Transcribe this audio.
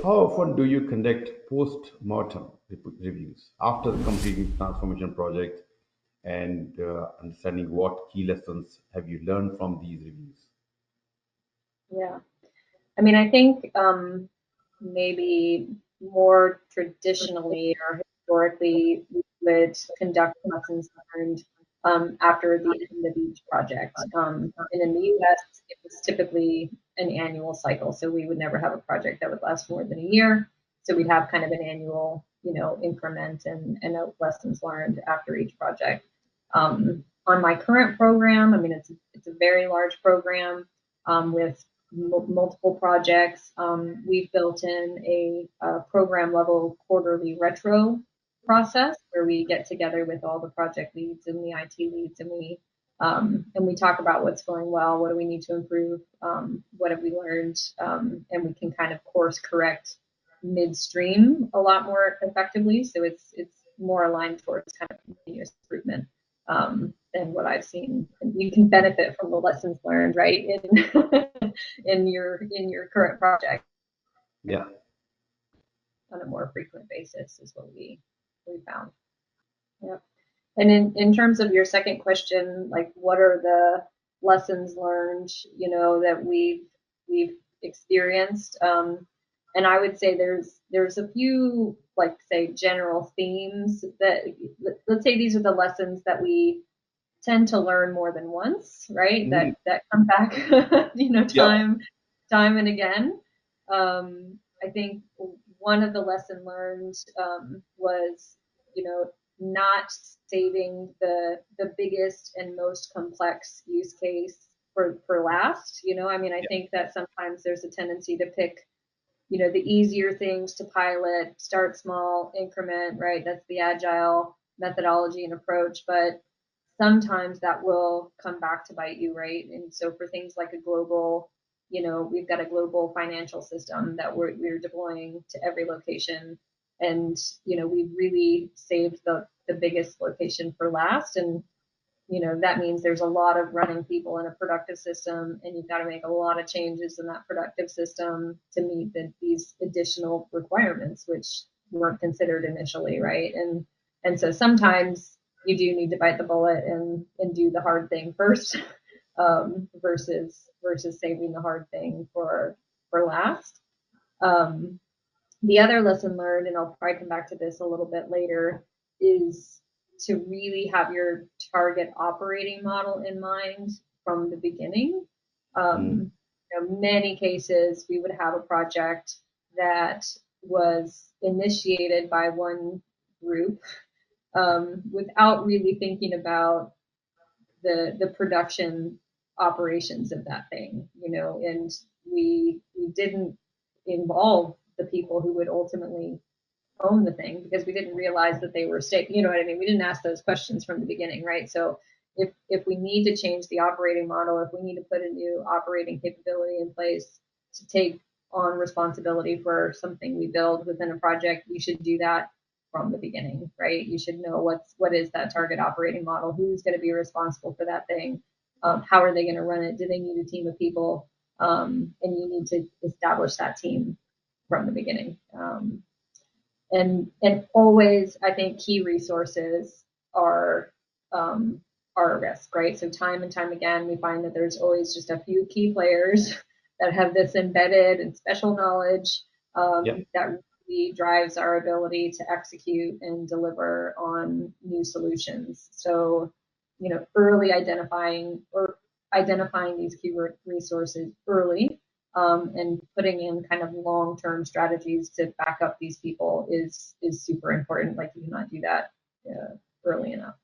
How often do you conduct post-mortem reviews after completing transformation project and understanding what key lessons have you learned from these reviews? Yeah. I mean, I think maybe more traditionally or historically, we would conduct lessons learned after the end of each project. And in the US, it was typically an annual cycle. So we would never have a project that would last more than a year. So we'd have kind of an annual, increment and lessons learned after each project. On my current program, I mean, it's a very large program with multiple projects. We've built in a program level quarterly retro process where we get together with all the project leads and the IT leads, and we talk about what's going well, what do we need to improve, what have we learned, and we can kind of course correct midstream a lot more effectively. So it's more aligned towards kind of continuous improvement than what I've seen. And you can benefit from the lessons learned, right, in in your current project Yeah. on a more frequent basis is what we found. Yep. And in terms of your second question, like what are the lessons learned, that we've experienced? And I would say there's a few, like say general themes that, let's say these are the lessons that we tend to learn more than once, right? Mhm. That come back, Yeah. time and again. I think one of the lesson learned was, not saving the biggest and most complex use case for last. I mean, I Yeah. think that sometimes there's a tendency to pick, the easier things to pilot, start small, increment, right? That's the agile methodology and approach. But sometimes that will come back to bite you, right? And so for things like a global, we've got a global financial system that we're deploying to every location. And, we've really saved the biggest location for last. And, that means there's a lot of running people in a productive system, and you've got to make a lot of changes in that productive system to meet these additional requirements, which weren't considered initially, right? And so sometimes you do need to bite the bullet and do the hard thing first, versus saving the hard thing for last. Um, the other lesson learned, and I'll probably come back to this a little bit later, is to really have your target operating model in mind from the beginning. Mm. Many cases we would have a project that was initiated by one group without really thinking about the production operations of that thing, and we didn't involve the people who would ultimately own the thing because we didn't realize that they were stake. You know what I mean? We didn't ask those questions from the beginning, right? So if we need to change the operating model, if we need to put a new operating capability in place to take on responsibility for something we build within a project, we should do that from the beginning, right? You should know what is that target operating model, who's going to be responsible for that thing, how are they going to run it, do they need a team of people, and you need to establish that team from the beginning. And always, I think key resources are are a risk, right? So time and time again, we find that there's always just a few key players that have this embedded and special knowledge Yeah. that really drives our ability to execute and deliver on new solutions. So, early identifying these key resources early, and putting in kind of long-term strategies to back up these people is super important. Like you cannot do that early enough.